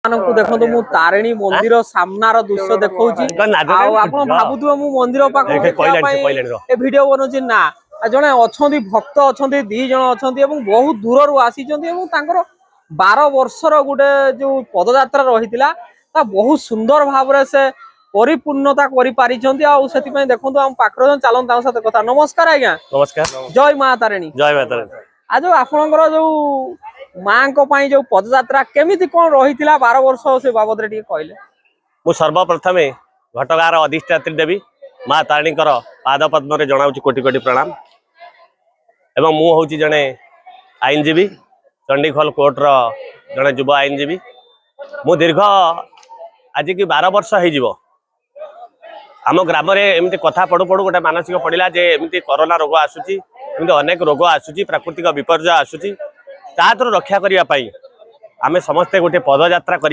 देखो मु तारिणी मंदिर सामनार दृश्य देखौची आपण भाबुथुबे मु मंदिर पाखो वीडियो बनौची ना जने अछंती भक्त अछंती दी जण अछंती एवं बहुत दूर रु आसीचंती एवं तांकर 12 वर्षर गुटे जो पदयात्रा रहितिला ता बहुत सुंदर भाबरे से परिपूर्णता करि पारिचंती आ सेति पय देखंतु हम पाखरो चालन ता साथे कथा। नमस्कार आज्ञा। नमस्कार। जय मां तारिणी। जय मां तारिणी। आज आपनकर जो मां को पई जो पदयात्रा केमिति कोन रहितिला 12 वर्ष से बाबद रे कहले। मु सर्वप्रथम घटगार अधिष्ठात्री देवी मां तारिणी पाद पद्म रे जणाउची कोटि कोटि प्रणाम। एवं मु होची जने आईनजीवी चंडीखोल कोर्ट रो जने युव आईनजीवी। मु दीर्घ आज की 12 वर्ष हो जीवो आम ग्राम रे एमती कथा पड़ू पड़ू गोटे मानसिक पड़िला जे एमती कोरोना रोग आसुची एमती अनेक रोग आसुची प्राकृतिक विपर्य आसुची ता रक्षा करिया पई आमे समस्ते गोटे पदयात्रा